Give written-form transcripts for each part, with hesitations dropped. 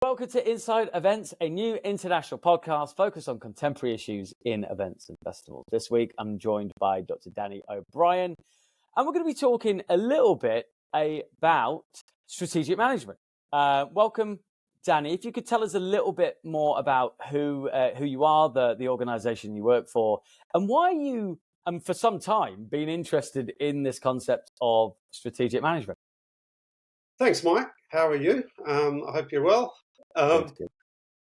welcome to Inside Events, a new international podcast focused on contemporary issues in events and festivals. This week, I'm joined by Dr. Danny O'Brien, and we're going to be talking a little bit about strategic management. Welcome, Danny. If you could tell us a little bit more about who you are, the organisation you work for, and why you, for some time, been interested in this concept of strategic management. Thanks, Mike. How are you? I hope you're well. Good.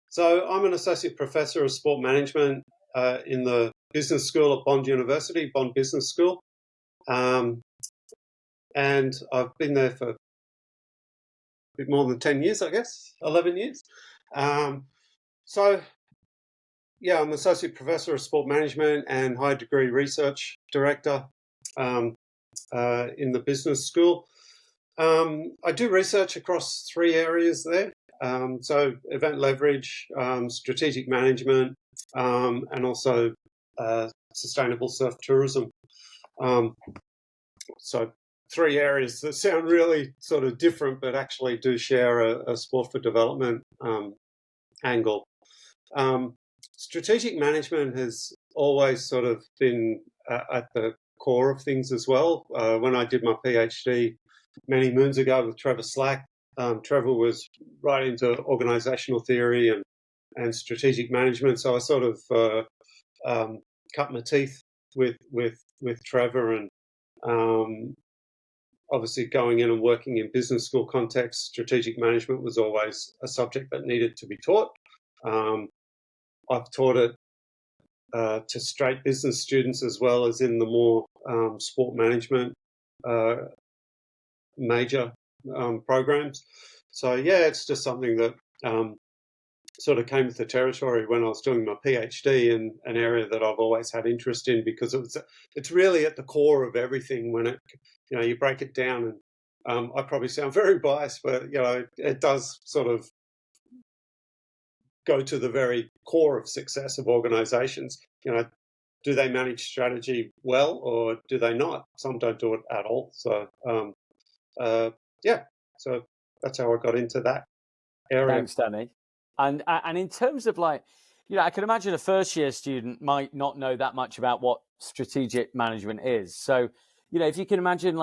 So I'm an associate professor of sport management in the business school at Bond University, Bond Business School. And I've been there for a bit more than 10 years, I guess, 11 years. I'm associate professor of sport management and high degree research director in the business school. I do research across three areas there. So event leverage, strategic management, and also sustainable surf tourism. So three areas that sound really sort of different, but actually do share a sport for development angle. Strategic management has always sort of been at the core of things as well. When I did my PhD many moons ago with Trevor Slack, Trevor was right into organizational theory and strategic management. So I sort of cut my teeth with Trevor, and obviously going in and working in business school context, strategic management was always a subject that needed to be taught. I've taught it to straight business students as well as in the more sport management major programs. So it's just something that sort of came with the territory when I was doing my PhD, in an area that I've always had interest in, because it's really at the core of everything when you break it down. And I probably sound very biased, but it does sort of go to the very core of success of organizations. Do they manage strategy well, or do they not? Some don't do it at all. So so that's how I got into that area. Thanks, Danny. And in terms of I can imagine a first year student might not know that much about what strategic management is. So, if you can imagine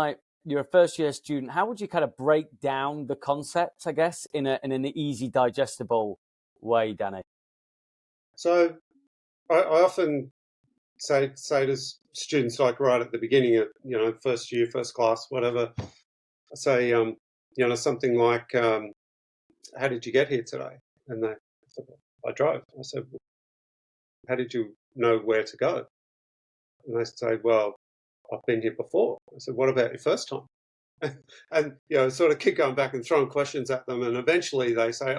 you're a first year student, how would you kind of break down the concept, I guess, in an easy, digestible way, Danny? So I often say to students, right at the beginning of, first year, first class, whatever, I say, something like, how did you get here today? And they said, I drove. I said, well, how did you know where to go? And they say, well, I've been here before. I said, what about your first time? And, sort of keep going back and throwing questions at them. And eventually they say,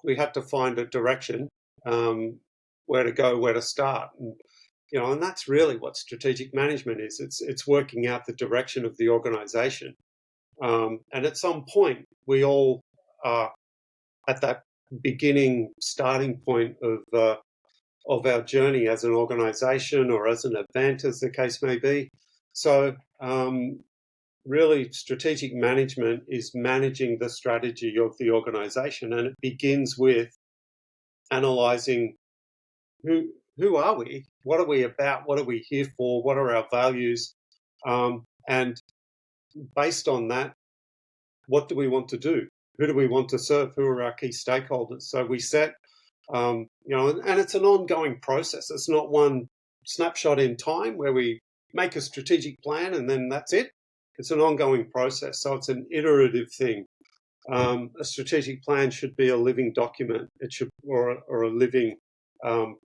we had to find a direction, where to go, where to start. And, and that's really what strategic management is. It's working out the direction of the organization. And at some point, we all are at that beginning starting point of our journey as an organization or as an event, as the case may be. So really, strategic management is managing the strategy of the organization, and it begins with analyzing who are we, what are we about, what are we here for, what are our values, and based on that, what do we want to do? Who do we want to serve? Who are our key stakeholders? So we set, and it's an ongoing process. It's not one snapshot in time where we make a strategic plan and then that's it. It's an ongoing process. So it's an iterative thing. A strategic plan should be a living document. It should, or a living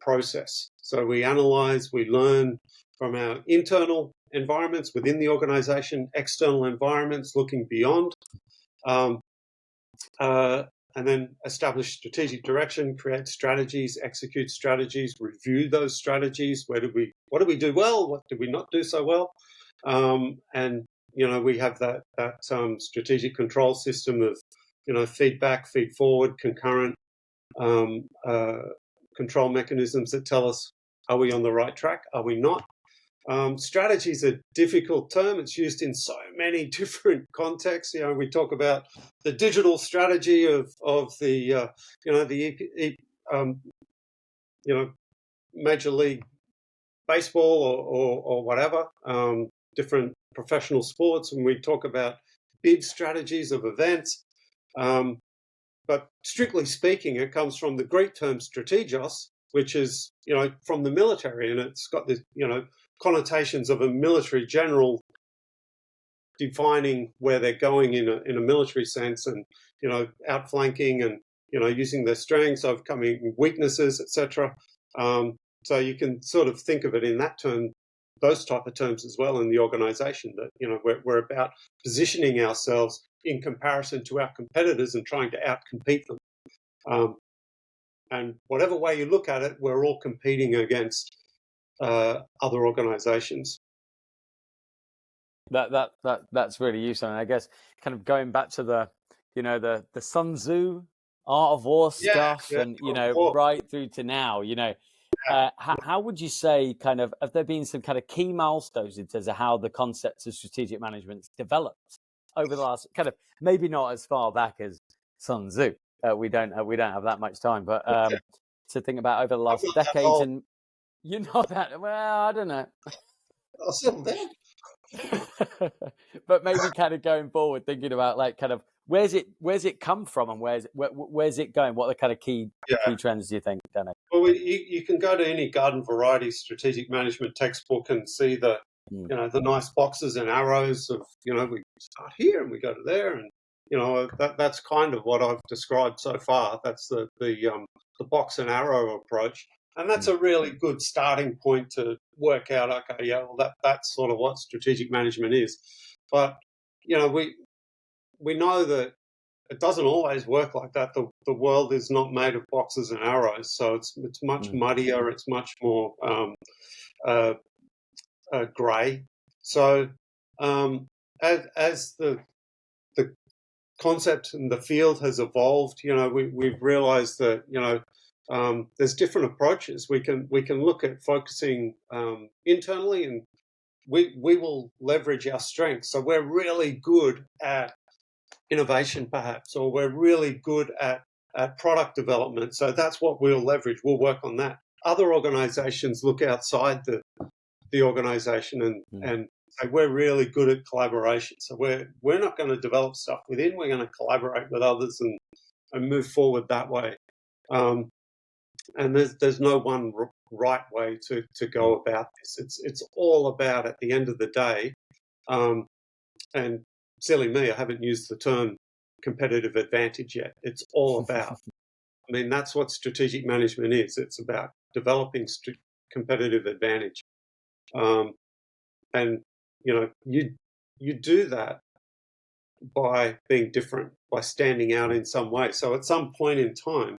process. So we analyze, we learn from our internal environments within the organization, external environments, looking beyond, and then establish strategic direction, create strategies, execute strategies, review those strategies. What do we do well? What did we not do so well? And we have that strategic control system of feedback, feed forward, concurrent control mechanisms that tell us, are we on the right track? Are we not? Strategy is a difficult term. It's used in so many different contexts. We talk about the digital strategy of the um, Major League Baseball or whatever, different professional sports, and we talk about bid strategies of events. But strictly speaking, it comes from the Greek term strategos, which is, from the military, and it's got this, connotations of a military general defining where they're going in a military sense, and outflanking and using their strengths, overcoming weaknesses, etc. So you can sort of think of it in that term, those type of terms as well in the organisation. That we're about positioning ourselves in comparison to our competitors and trying to outcompete them. And whatever way you look at it, we're all competing against other organisations. That's really useful. And I guess kind of going back to the Sun Tzu Art of War stuff, and right through to now, how would you say have there been some kind of key milestones in terms of how the concepts of strategic management's developed over the last maybe not as far back as Sun Tzu? We don't have that much time, but to think about over the last decades, and that well, I don't know. I'll settle down. But maybe going forward, thinking about where's it come from, and where's it going? What are the kind of key trends do you think, Danny? Well, you can go to any garden variety strategic management textbook and see the the nice boxes and arrows of we start here and we go to there, and that's kind of what I've described so far. That's the box and arrow approach. And that's a really good starting point to work out, okay, that's sort of what strategic management is. But, we know that it doesn't always work like that. The world is not made of boxes and arrows, so it's much muddier, it's much more grey. So as the concept in the field has evolved, we've realised that, there's different approaches. We can look at focusing internally, and we will leverage our strengths. So we're really good at innovation, perhaps, or we're really good at product development. So that's what we'll leverage. We'll work on that. Other organisations look outside the organisation and say we're really good at collaboration. So we're not going to develop stuff within. We're going to collaborate with others and move forward that way. And there's no one right way to go about this. It's all about, at the end of the day, and silly me, I haven't used the term competitive advantage yet. It's all about. That's what strategic management is. It's about developing competitive advantage, and you do that by being different, by standing out in some way. So at some point in time,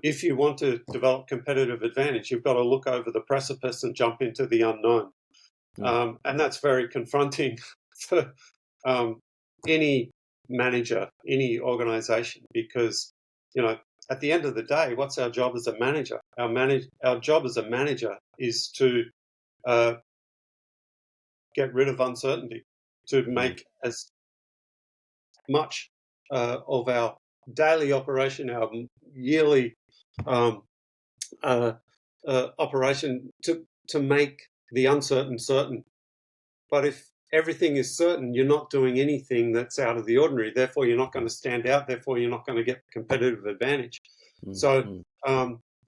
if you want to develop competitive advantage, you've got to look over the precipice and jump into the unknown. And that's very confronting for any manager, any organization, because, at the end of the day, what's our job as a manager? Our job as a manager is to get rid of uncertainty, to make as much of our daily operation, our yearly operation, to make the uncertain certain. But if everything is certain, you're not doing anything that's out of the ordinary. Therefore, you're not going to stand out. Therefore, you're not going to get competitive advantage. So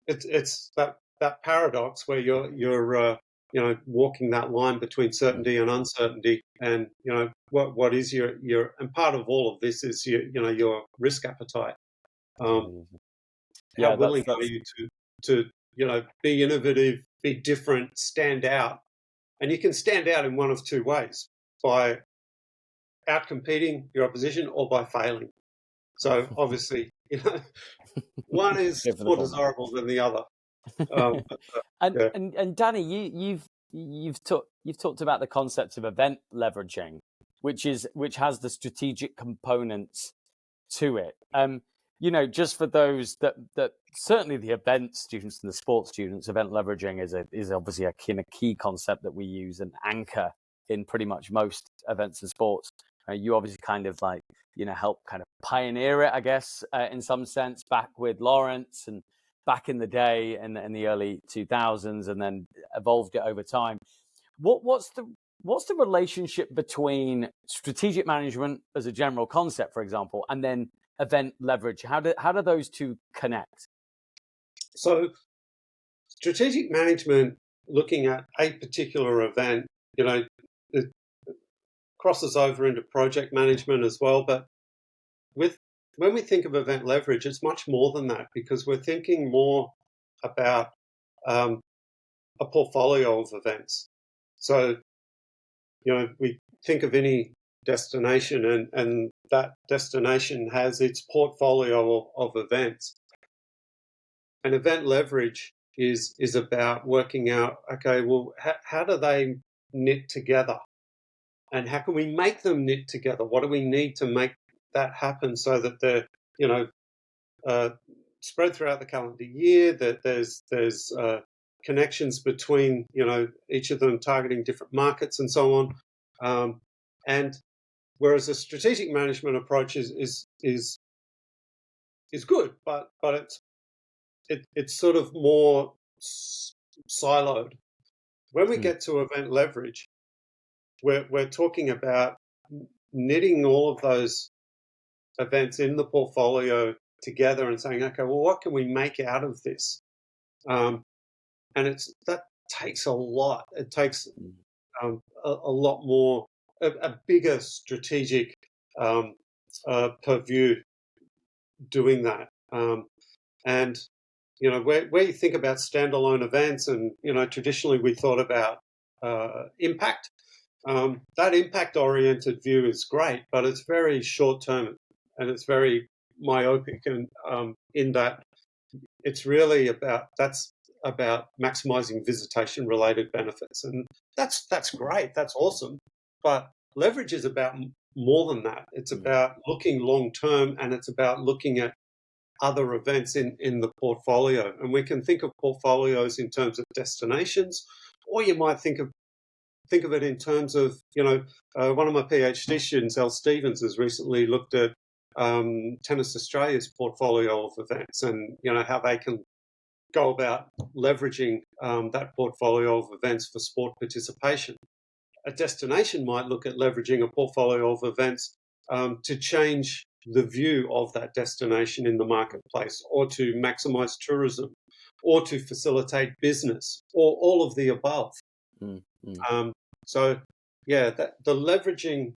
it's that paradox where you're walking that line between certainty and uncertainty, and what is your and part of all of this is your risk appetite. How willing are you to be innovative, be different, stand out? And you can stand out in one of two ways: by outcompeting your opposition or by failing. So obviously, one is more desirable than the other. And Danny, you've talked about the concept of event leveraging, which has the strategic components to it. just for those that certainly the event students and the sports students, event leveraging is obviously a key concept that we use and anchor in pretty much most events and sports. You obviously kind of help kind of pioneer it, I guess, in some sense, back with Lawrence and back in the day in the early 2000s, and then evolved it over time. What's the relationship between strategic management as a general concept, for example, and then event leverage? How do those two connect? So strategic management, looking at a particular event, it crosses over into project management as well. But when we think of event leverage, it's much more than that, because we're thinking more about a portfolio of events. So, we think of any destination, and that destination has its portfolio of events. And event leverage is about working out, okay, well, how do they knit together? And how can we make them knit together? What do we need to make that happen so that they're, spread throughout the calendar year, that there's connections between, each of them targeting different markets and so on. And whereas a strategic management approach is good, but it's sort of more siloed. When we get to event leverage, we're talking about knitting all of those events in the portfolio together and saying, okay, well, what can we make out of this? And that takes a lot. It takes a lot more, a bigger strategic purview doing that. And where you think about standalone events, and traditionally we thought about impact. That impact-oriented view is great, but it's very short-term and it's very myopic, and in that it's really about maximizing visitation-related benefits, and that's great, that's awesome. But leverage is about more than that. It's about looking long-term, and it's about looking at other events in the portfolio. And we can think of portfolios in terms of destinations, or you might think of it in terms of, one of my PhD students, Al Stevens, has recently looked at Tennis Australia's portfolio of events, and how they can go about leveraging that portfolio of events for sport participation. A destination might look at leveraging a portfolio of events to change the view of that destination in the marketplace, or to maximize tourism, or to facilitate business, or all of the above. So, the leveraging,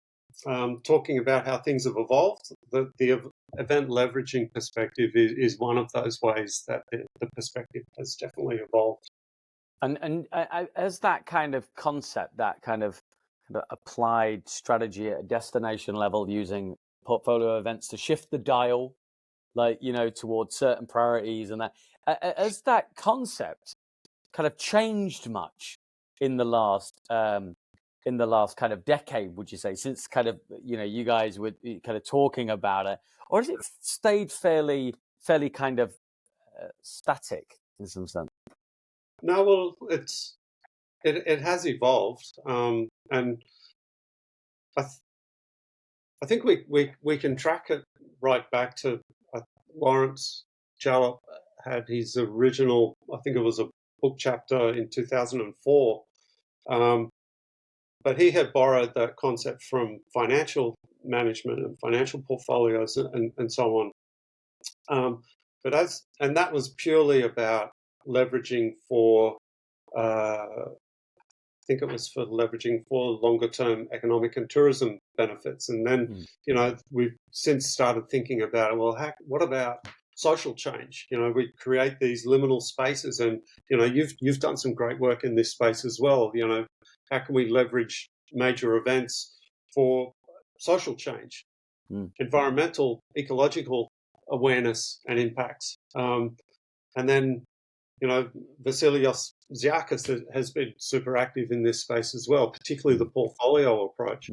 talking about how things have evolved, the event leveraging perspective is one of those ways that the perspective has definitely evolved. And as that kind of concept, that kind of applied strategy at a destination level, using portfolio events to shift the dial, towards certain priorities, and that, as that concept kind of changed much in the last kind of decade, would you say, since kind of you guys were kind of talking about it, or has it stayed fairly kind of static in some sense? No, well, it has evolved, and I think we can track it right back to Lawrence Jalop had his original, I think it was a book chapter in 2004, but he had borrowed that concept from financial management and financial portfolios and so on. And that was purely about leveraging for, I think it was for leveraging for longer term economic and tourism benefits. And then, we've since started thinking about it. Well, what about social change? We create these liminal spaces, and you've done some great work in this space as well. How can we leverage major events for social change, environmental, ecological awareness and impacts? And then, Vasilios Ziakis has been super active in this space as well, particularly the portfolio approach.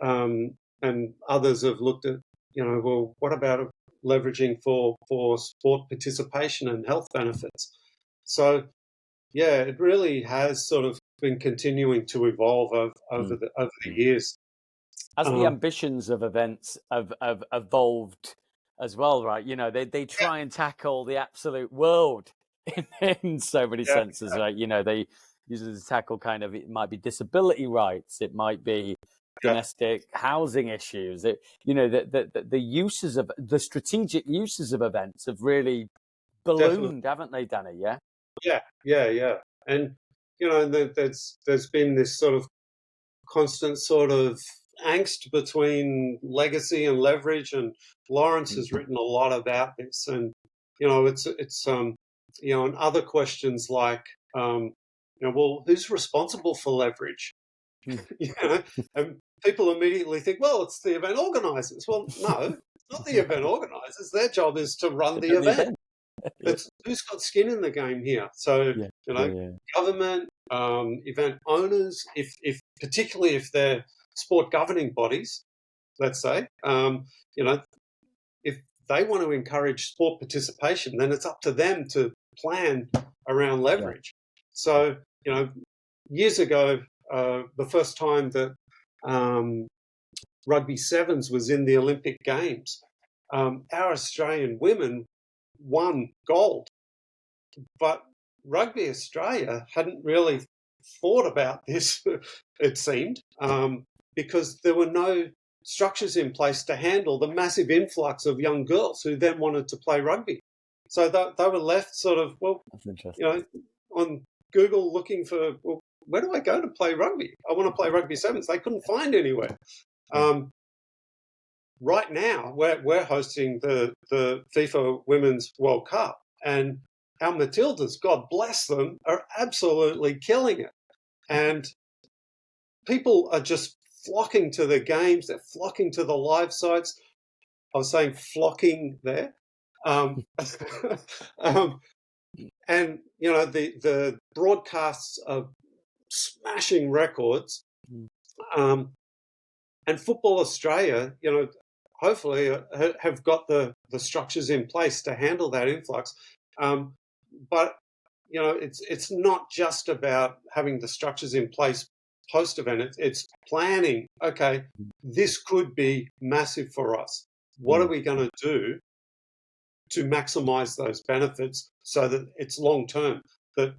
And others have looked at, well, what about leveraging for sport participation and health benefits. So yeah, it really has sort of been continuing to evolve over the years. As the Um, ambitions of events have evolved as well, right? They yeah, try and tackle the absolute world in so many yeah, senses, right? They use it to tackle kind of, it might be disability rights, it might be yeah, domestic housing issues. The uses of the strategic uses of events have really definitely. ballooned, haven't they, Danny? Yeah. Yeah. And there's been this sort of constant sort of angst between legacy and leverage, and Lawrence has written a lot about this. And it's and other questions like well, who's responsible for leverage? you know, and people immediately think, well, it's the event organizers. Well, no, it's not the event organizers. Their job is to run the The event. event. Yeah. It's who's got skin in the game here. So Yeah. you Yeah. know, Yeah. government, event owners, if particularly if they're sport governing bodies, let's say, if they want to encourage sport participation, then it's up to them to plan around Yeah. leverage. So years ago, the first time that um, rugby sevens was in the Olympic Games, our Australian women won gold. But Rugby Australia hadn't really thought about this, it seemed, because there were no structures in place to handle the massive influx of young girls who then wanted to play rugby. So they were left sort of, well, That's interesting. on Google looking for, well, where do I go to play rugby? I want to play rugby sevens. They couldn't find anywhere. Right now, we're hosting the FIFA Women's World Cup, and our Matildas, God bless them, are absolutely killing it. And people are just flocking to the games. They're flocking to the live sites. I was saying flocking there. Um, um, and, the broadcasts are smashing records. Um, and Football Australia, hopefully have got the structures in place to handle that influx. But it's not just about having the structures in place post event. It's planning. Okay, this could be massive for us. What are we going to do to maximise those benefits so that it's long term? That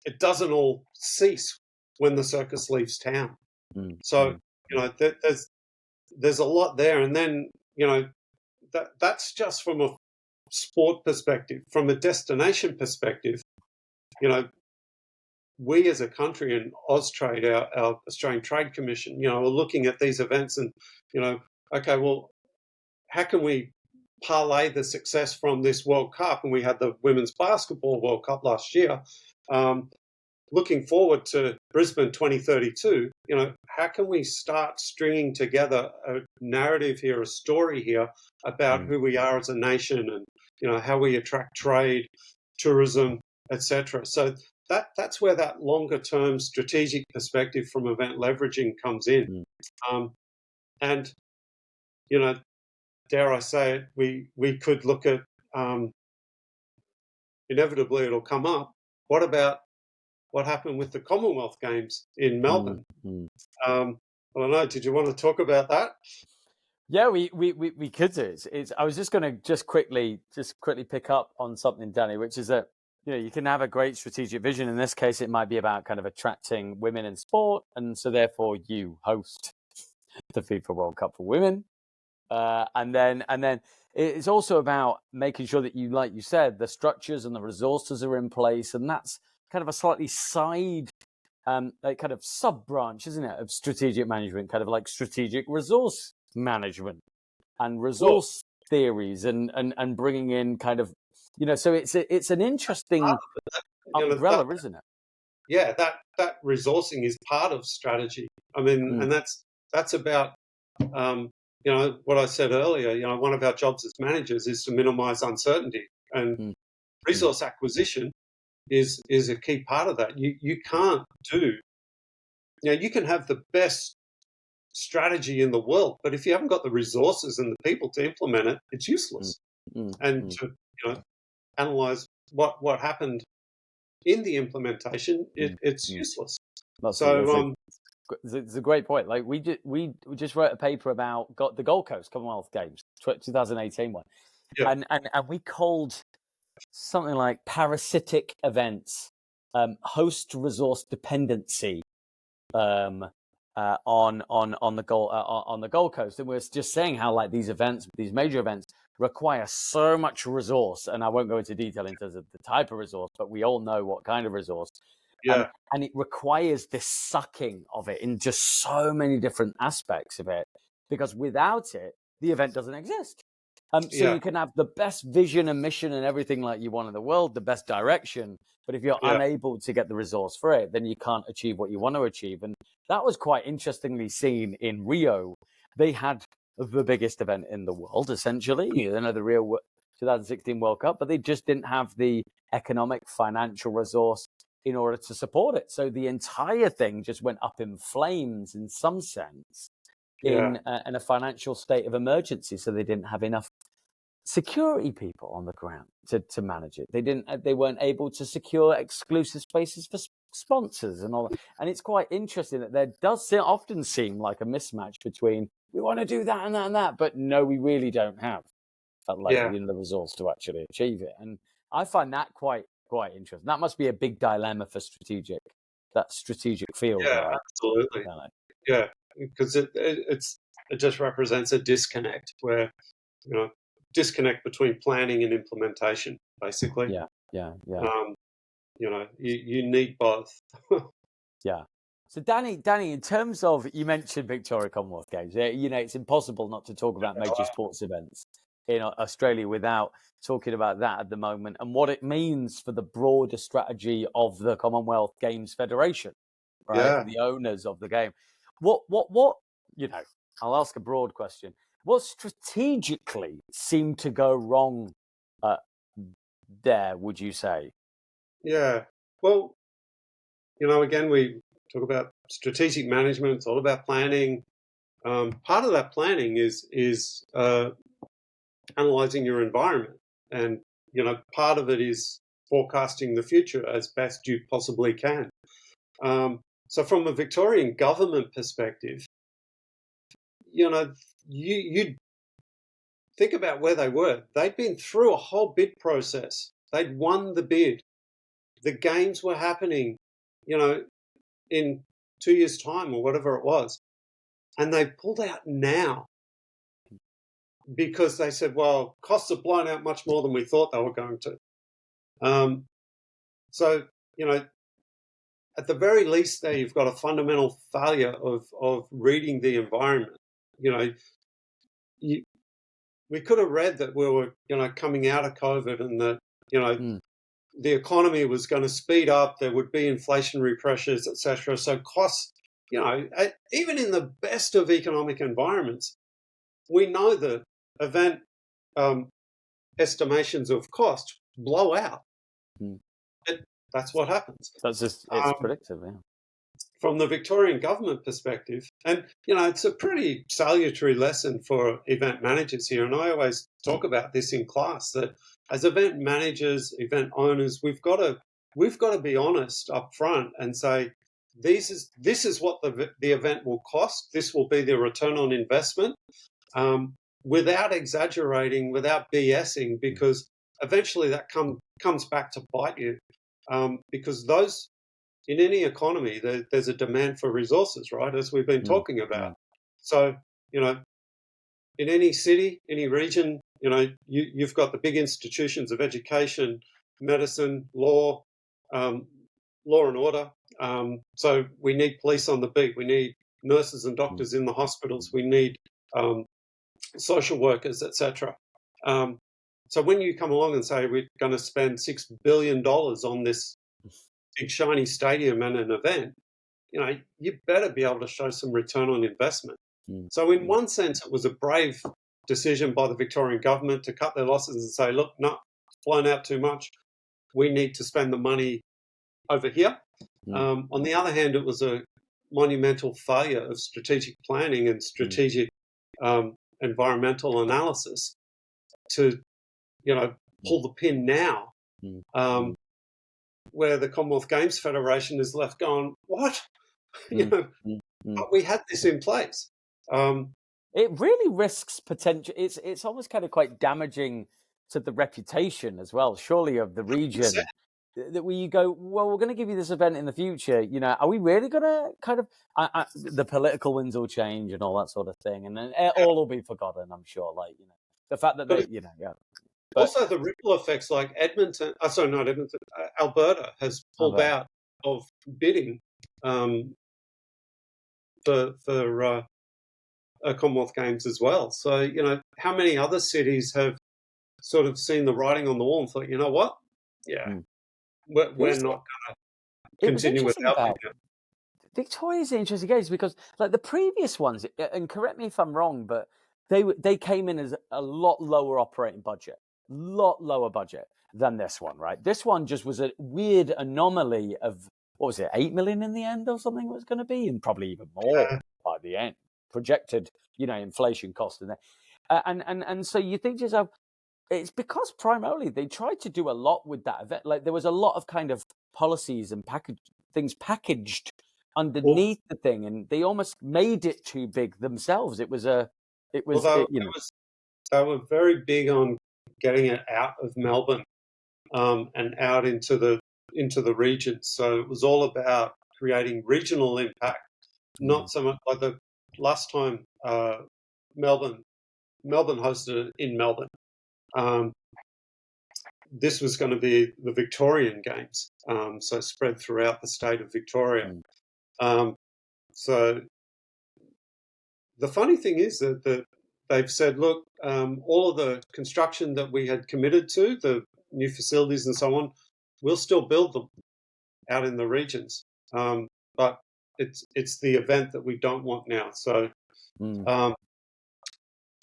it doesn't all cease when the circus leaves town. So there's a lot there, and then that's just from a sport perspective. From a destination perspective, we as a country and Austrade, our Australian Trade Commission, are looking at these events and okay, well, how can we parlay the success from this World Cup? And we had the Women's Basketball World Cup last year. Looking forward to Brisbane 2032, how can we start stringing together a narrative here, a story here about who we are as a nation, and how we attract trade, tourism, etc. So that's where that longer term strategic perspective from event leveraging comes in. And dare I say it, we could look at, inevitably it'll come up, what about what happened with the Commonwealth Games in Melbourne? I don't know. Did you want to talk about that? Yeah, we could do it. I was just going to just quickly pick up on something, Danny, which is that you can have a great strategic vision. In this case, it might be about kind of attracting women in sport, and so therefore you host the FIFA World Cup for women, and then it's also about making sure that you, like you said, the structures and the resources are in place, and that's kind of a slightly side. Like kind of sub branch, isn't it, of strategic management, kind of like strategic resource management and resource theories and bringing in kind of, so it's an interesting umbrella, isn't it? Yeah, that resourcing is part of strategy. I mean, and that's about, what I said earlier, one of our jobs as managers is to minimize uncertainty, and resource acquisition is a key part of that. You can't do, you can have the best strategy in the world, but if you haven't got the resources and the people to implement it, it's Mm, useless. mm, And mm. to analyze what happened in the implementation, Mm, it's mm. useless. That's So it's a great point. Like we just wrote a paper about the Gold Coast Commonwealth Games, 2018 one, yeah, and we called something like parasitic events, host resource dependency, um, on the Gold Coast, and we're just saying how like these events, these major events, require so much resource, and I won't go into detail in terms of the type of resource, but we all know what kind of resource, and yeah, and it requires this sucking of it in just so many different aspects of it, because without it, the event doesn't exist. So yeah, you can have the best vision and mission and everything like you want in the world, the best direction, but if you're yeah, unable to get the resource for it, then you can't achieve what you want to achieve. And that was quite interestingly seen in Rio. They had the biggest event in the world, essentially, the Rio 2016 World Cup, but they just didn't have the economic, financial resource in order to support it. So the entire thing just went up in flames in some sense yeah, in a financial state of emergency. So they didn't have enough security people on the ground to manage it. They weren't able to secure exclusive spaces for sponsors and all that. And it's quite interesting that there does often seem like a mismatch between we want to do that and that and that, but no, we really don't have yeah, the resource to actually achieve it. And I find that quite interesting. That must be a big dilemma for that strategic field, yeah, right? absolutely. Yeah, because it just represents a disconnect where disconnect between planning and implementation, basically. Yeah, yeah, yeah. Um, you need both. Yeah. So Danny, in terms of, you mentioned Victoria Commonwealth Games. It's impossible not to talk about major sports events in Australia without talking about that at the moment and what it means for the broader strategy of the Commonwealth Games Federation, right? Yeah, The owners of the game. What, I'll ask a broad question. What strategically seemed to go wrong uh, there, would you say? yeah. Well, again, we talk about strategic management. It's all about planning. Part of that planning is analyzing your environment, and part of it is forecasting the future as best you possibly can. So, from a Victorian government perspective, you think about where they were. They'd been through a whole bid process. They'd won the bid. The games were happening, in 2 years' time or whatever it was. And they pulled out now because they said, well, costs have blown out much more than we thought they were going to. Um, so, at the very least there, you've got a fundamental failure of reading the environment. You know, you, we could have read that we were, coming out of COVID and that, Mm, the economy was going to speed up, there would be inflationary pressures, etc. So costs, even in the best of economic environments, we know that event um, estimations of cost blow out. mm. That's what happens. It's Um, predictive, yeah. from the Victorian government perspective, and it's a pretty salutary lesson for event managers here. And I always talk about this in class that as event managers, event owners, we've got to be honest up front and say this is what the event will cost. This will be the return on investment, without exaggerating, without BSing, because eventually that comes back to bite you. Because those in any economy, there's a demand for resources, right? As we've been Mm, talking about. mm, So, you know, in any city, any region, you've got the big institutions of education, medicine, um, law and order. So we need police on the beat. We need nurses and mm, doctors in the hospitals. We need um, social workers, etc. Um, so when you come along and say we're going to spend $6 billion on this big shiny stadium and an event, you better be able to show some return on investment. mm, So in mm, one sense, it was a brave decision by the Victorian government to cut their losses and say, look, no, it's blown out too much. We need to spend the money over here. mm, On the other hand, it was a monumental failure of strategic planning and strategic environmental analysis to, pull the pin now, where the Commonwealth Games Federation is left going, what? But we had this in place. It really risks potential. It's almost kind of quite damaging to the reputation as well, surely, of the region. That where you go, well, we're going to give you this event in the future. Are we really going to kind of the political winds will change and all that sort of thing, and then it all will be forgotten. I'm sure, the fact that But they, yeah. But also the ripple effects, like Edmonton. Sorry, not Edmonton. Alberta has pulled out of bidding for Commonwealth Games as well. So how many other cities have sort of seen the writing on the wall and thought, you know what? Yeah, we're not going to continue with our venture. Victoria's an interesting case because, like the previous ones, and correct me if I'm wrong, but they came in as a lot lower operating budget, lot lower budget than this one, right? This one just was a weird anomaly of, what was it, 8 million in the end or something it was going to be, and probably even more by the end, projected, inflation cost in there. And so you think to yourself, it's because primarily they tried to do a lot with that event. Like there was a lot of kind of policies and things packaged underneath the thing, and they almost made it too big themselves. They were very big on getting it out of Melbourne and out into the regions. So it was all about creating regional impact, not so much like the last time Melbourne hosted it in Melbourne. This was going to be the Victorian Games, so spread throughout the state of Victoria. So the funny thing is that they've said, look, all of the construction that we had committed to, the new facilities and so on, we'll still build them out in the regions. But it's the event that we don't want now. So, because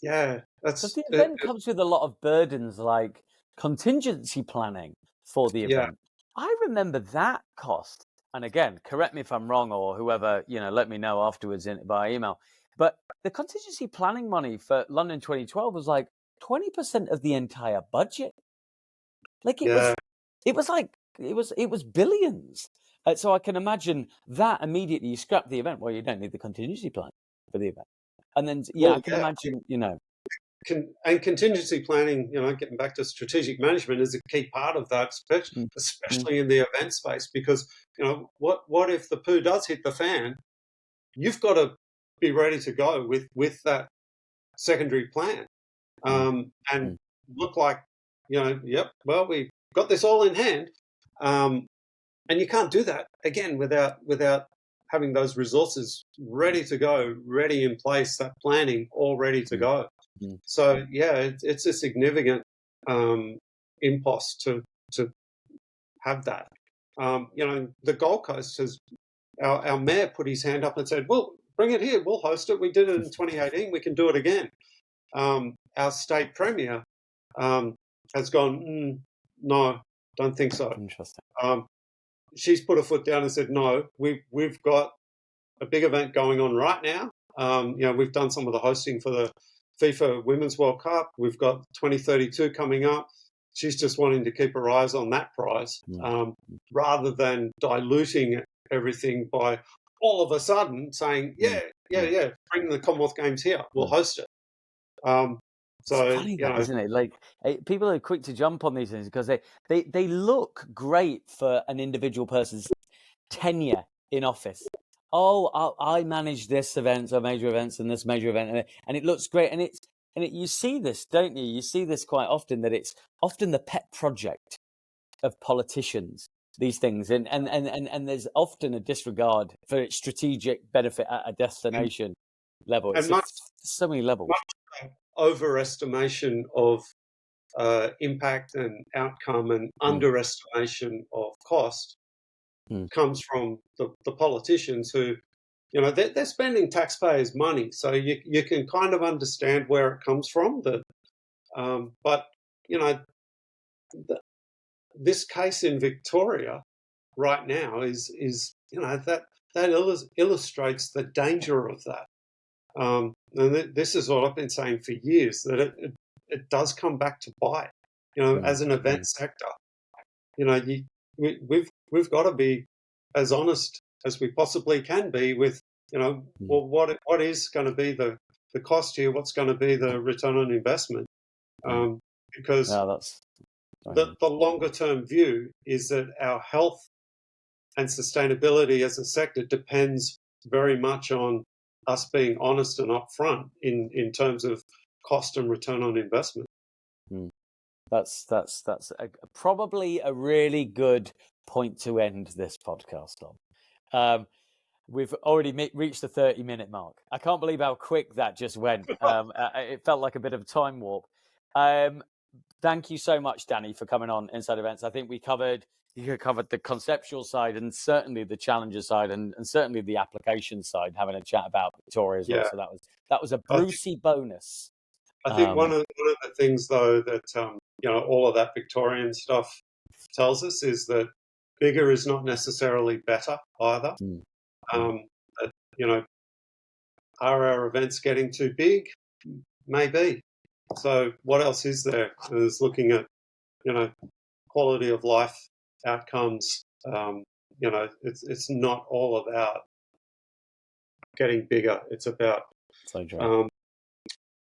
the event comes with a lot of burdens like contingency planning for the event. I remember that cost. And again, correct me if I'm wrong, or whoever, let me know afterwards by email. But the contingency planning money for London 2012 was like 20% of the entire budget. Like it was billions. So I can imagine that immediately you scrap the event. Well, you don't need the contingency plan for the event. And then, I can imagine, and contingency planning, getting back to strategic management is a key part of that, especially in the event space, because, what if the poo does hit the fan? You've got to be ready to go with that secondary plan and look like, well, we've got this all in hand. And you can't do that, again, without having those resources ready to go, ready in place, that planning all ready to go. So, it's a significant impost to have that. The Gold Coast has, our mayor put his hand up and said, well, bring it here, we'll host it. We did it in 2018, we can do it again. Our state premier has gone, no, don't think so. Interesting. She's put her foot down and said, no, we've got a big event going on right now. We've done some of the hosting for the FIFA Women's World Cup. We've got 2032 coming up. She's just wanting to keep her eyes on that prize rather than diluting everything by all of a sudden saying, bring the Commonwealth Games here. We'll host it. So, it's funny that, isn't it? Like people are quick to jump on these things because they look great for an individual person's tenure in office. Oh, I manage this event or major events and this major event, and it looks great. And you see this, don't you? You see this quite often, that it's often the pet project of politicians. These things, and there's often a disregard for its strategic benefit at a destination level. It's so many levels. Overestimation of impact and outcome and underestimation of cost comes from the politicians who, they're spending taxpayers' money, so you can kind of understand where it comes from. But this case in Victoria right now is that illustrates the danger of that. And this is what I've been saying for years, that it does come back to bite. As an event sector, we've got to be as honest as we possibly can be with, well, what is going to be the cost here? What's going to be the return on investment? Because the longer term view is that our health and sustainability as a sector depends very much on us being honest and upfront in terms of cost and return on investment. That's probably a really good point to end this podcast on. We've already reached the 30-minute mark. I can't believe how quick that just went. It felt like a bit of a time warp. Thank you so much, Danny, for coming on Inside Events. I think you covered the conceptual side and certainly the challenger side and certainly the application side, having a chat about Victoria as well. So that was a Brucey bonus. I think one of the things, though, that all of that Victorian stuff tells us is that bigger is not necessarily better either. Are our events getting too big? Maybe. So what else is there? Is looking at quality of life outcomes. It's not all about getting bigger. It's about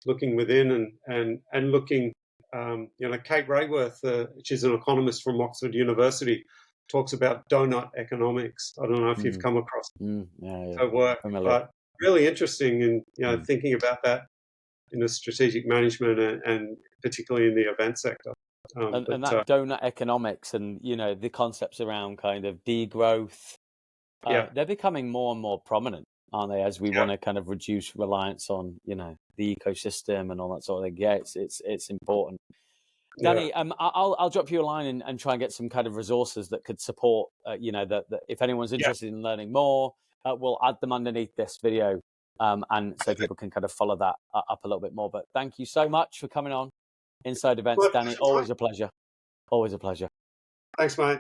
looking within and looking. Kate Rayworth, she's an economist from Oxford University, talks about donut economics. I don't know if you've come across her work, but really interesting in thinking about that in the strategic management and particularly in the event sector. And that donut economics and the concepts around kind of degrowth, they're becoming more and more prominent, aren't they? As we want to kind of reduce reliance on the ecosystem and all that sort of thing. Yeah, it's important. Danny, I'll drop you a line and try and get some kind of resources that could support. That if anyone's interested in learning more, we'll add them underneath this video, and so people can kind of follow that up a little bit more. But thank you so much for coming on Inside Events, Danny. Always a pleasure. Always a pleasure. Thanks, mate.